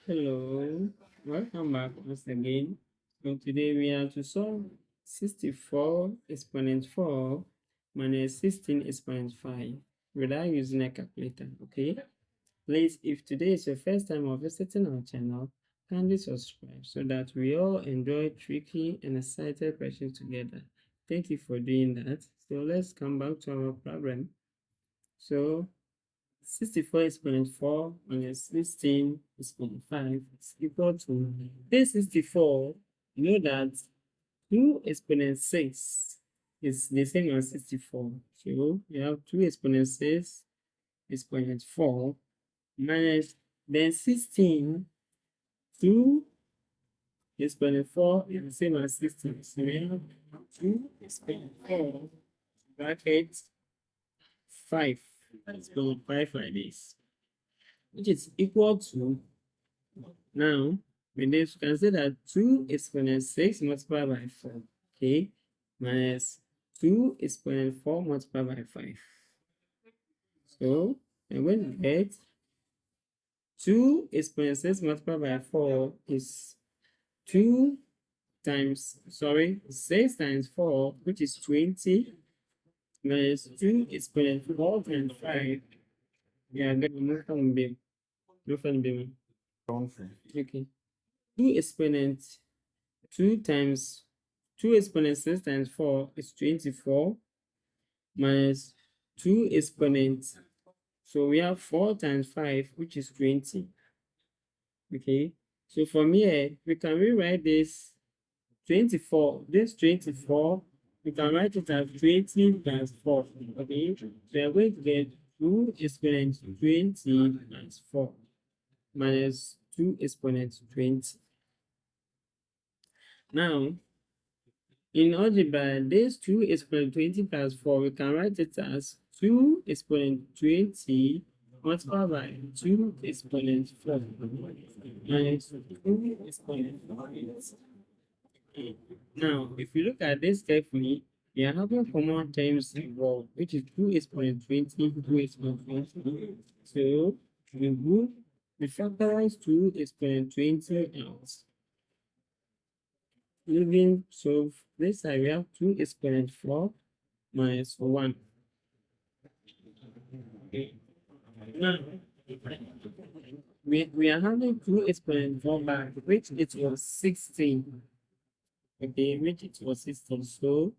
Hello, welcome back once again. So today we are to solve 64 exponent 4 minus 16 exponent 5 without using a calculator, okay? Please, if today is your first time of visiting our channel, kindly subscribe so that we all enjoy tricky and excited questions together. Thank you for doing that. So let's come back to our problem. So 64 exponent 4 minus 16 exponent 5 is equal to this 64. You know that 2 exponent 6 is the same as 64. So you have 2 exponent 6 exponent 4 minus then 16. 2 exponent 4 is the same as 16. So we have 2 exponent 4 bracket 5 exponent 5 like this, which is equal to, now with this you can say that 2 exponent 6 multiplied by 4, okay, minus 2 exponent 4 multiplied by 5. So I'm going to get 2 exponent 6 multiplied by 4 is 6 times 4, which is 20, minus 2 exponent 4 times 5. Yeah, no fun babe. No fun babe. Okay. 2 exponent 2 times 2 exponent 6 times 4 is 24, minus 2 exponent, so we have 4 times 5, which is 20. Okay, so from here we can rewrite this 24, this 24, we can write it as 20 plus 4. Okay, so we are going to get 2 exponent 20 plus 4 minus 2 exponent 20. Now, in algebra, this 2 exponent 20 plus 4, we can write it as 2 exponent 20 multiplied by 2 exponent 4 minus 2 exponent 4. Now, if you look at this carefully, we are having common terms involved, which is 2 exponent 20, 2 exponent 20. So, we factorize 2 exponent 20 out. Leaving, so this side we have 2 exponent 4 minus 1. Now, we are having 2 exponent 4 back, which it was 16. Okay, which it was 16. So,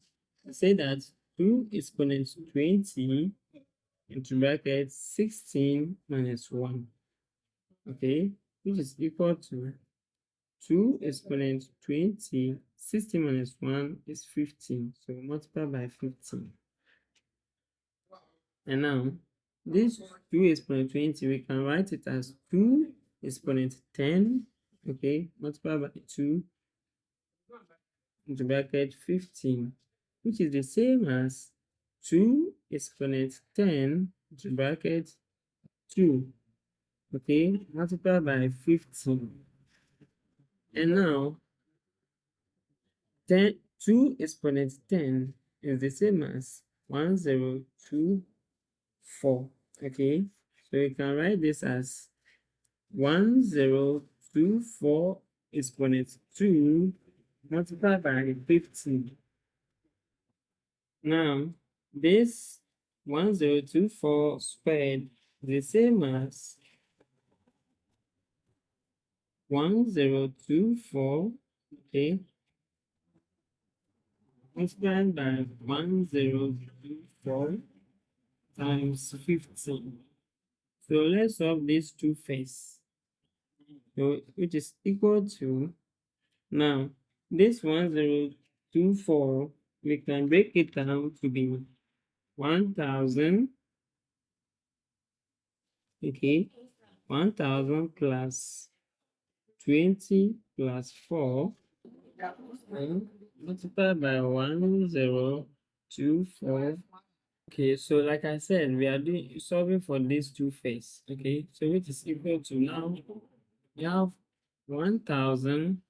we say that 2 exponent 20 into bracket 16 minus 1. Okay, which is equal to 2 exponent 20, 16 minus 1 is 15. So multiply by 15. And now, this 2 exponent 20, we can write it as 2 exponent 10, okay, multiply by 2 into bracket 15, which is the same as 2 exponent 10 into bracket 2, okay, multiply by 15. And now, 2 exponent 10 is the same as 1024. Okay, so you can write this as 1024 exponent 2 multiplied by 15. Now, this 1024 squared is the same as 1024, okay, multiplied by 1024 times 15. So let's solve these two first. So which is equal to, now this 1024, we can break it down to be 1000, okay, 1000 plus 20 plus 4 and multiplied by 1024. Okay, so like I said, we are solving for these two first. Okay, so which is equal to, now we have 1000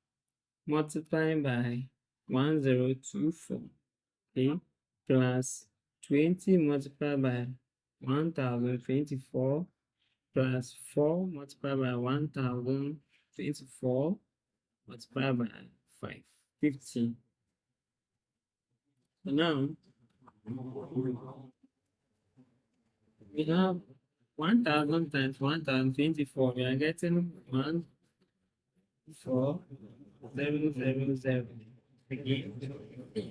multiplied by 1024, okay, plus 20 multiplied by 1024 plus 4 multiplied by 1000 24 multiplied by 5, 15. So now we have 1000 times 1024. We are getting 14000 again,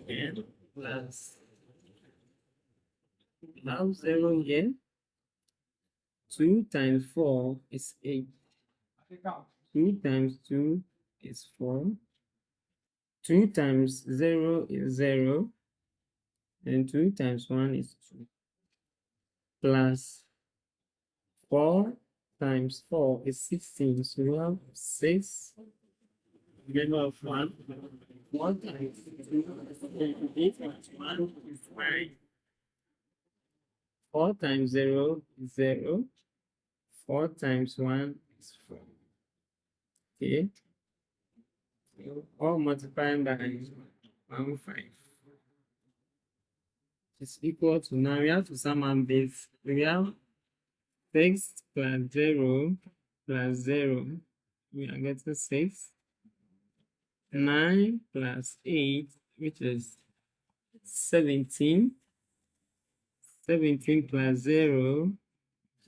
and plus now 0 here. 2 times 4 is 8. 2 times 2 is 4. 2 times 0 is 0. And 2 times 1 is 2. Plus 4 times 4 is 16. So we have 6. Get of 1. 1 times 2 is 8 times 1 is 9. 4 times 0 is 0. 4 times 1 is 4. Okay. So all multiplying by 1, 5. It's equal to, now we have to sum and base. We have 6 plus 0 plus 0. We are getting 6. 9 plus 8, which is 17. 17 plus 0.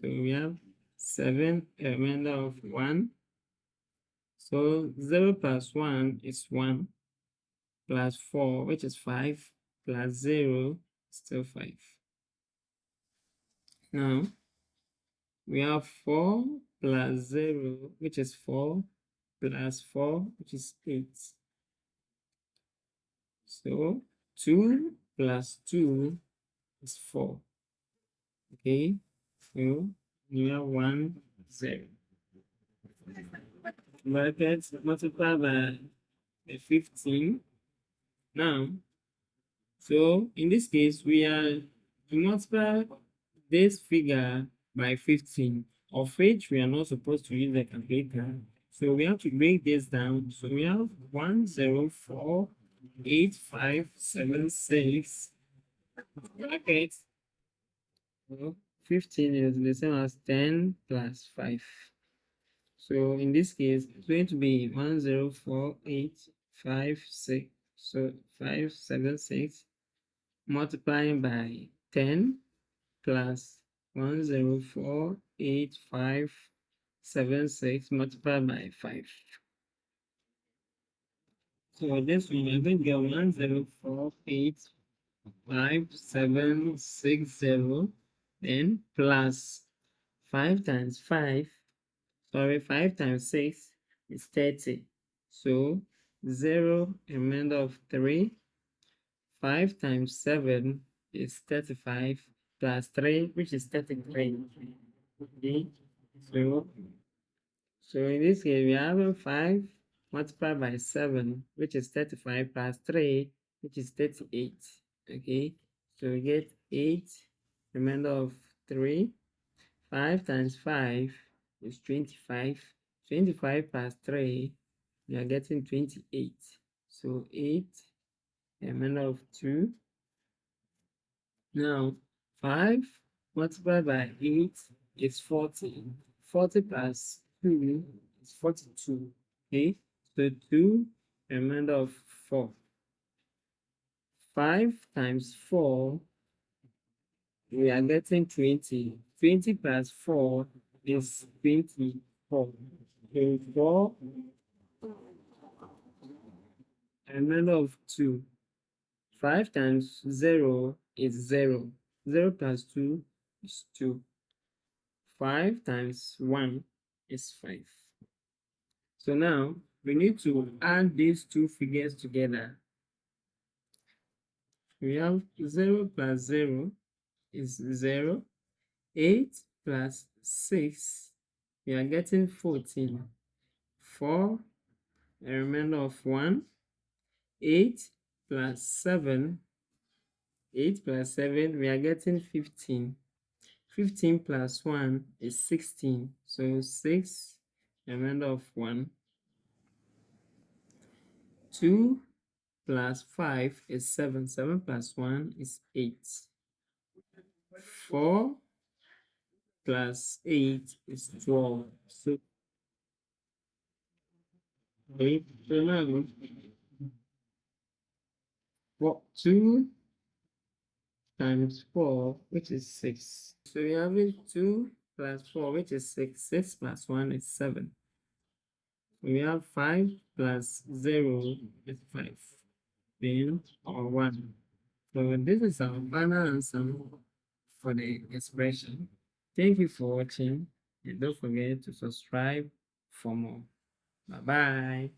So we have 7, a remainder of 1. So 0 plus 1 is 1. Plus 4, which is 5. Plus 0, still 5. Now, we have 4 plus 0, which is 4. Plus 4, which is 8. So 2 plus 2 is 4. Okay, so we have 1, 0. Brackets multiply by 15. Now, so in this case, we are to multiply this figure by 15, of which we are not supposed to use the calculator. So we have to break this down. So we have 1048576 brackets. So 15 is the same as 10 plus 5. So in this case, it's going to be 1048576. So 576 multiplying by 10 plus 1048576 multiplied by 5. So this one we're going to get 1048576, then plus 5 times 5. Sorry, 5 times 6 is 30. So 0, a remainder of 3. 5 times 7 is 35 plus 3, which is 33. Okay. So in this case, we have 5 multiplied by 7, which is 35 plus 3, which is 38. Okay. So we get 8, remainder of 3. 5 times 5 is 25. 25 plus 3, we are getting 28. So 8, remainder of 2. Now, 5 multiplied by 8 is 40. 40 plus 2 is 42. Okay, so 2, remainder of 4. 5 times 4, we are getting 20. 20 plus 4 is 24. So 4, remainder of 2. 5 times 0 is 0. 0 plus 2 is 2. 5 times 1 is 5. So now we need to add these two figures together. We have 0 plus 0 is 0. 8 plus 6, we are getting 14. 4, a remainder of 1. 8 plus 7, 8 plus 7, we are getting 15. 15 plus 1 is 16. So 6, a remainder of 1. 2 plus 5 is 7. 7 plus 1 is 8. 4 plus 8 is 12. So Okay, so now, 2 times 4, which is 6. So we have it 2 plus 4, which is 6. 6 plus 1 is 7. We have 5 plus 0 is 5. Then, or 1. So this is our final answer for the expression. Thank you for watching, and don't forget to subscribe for more. Bye bye.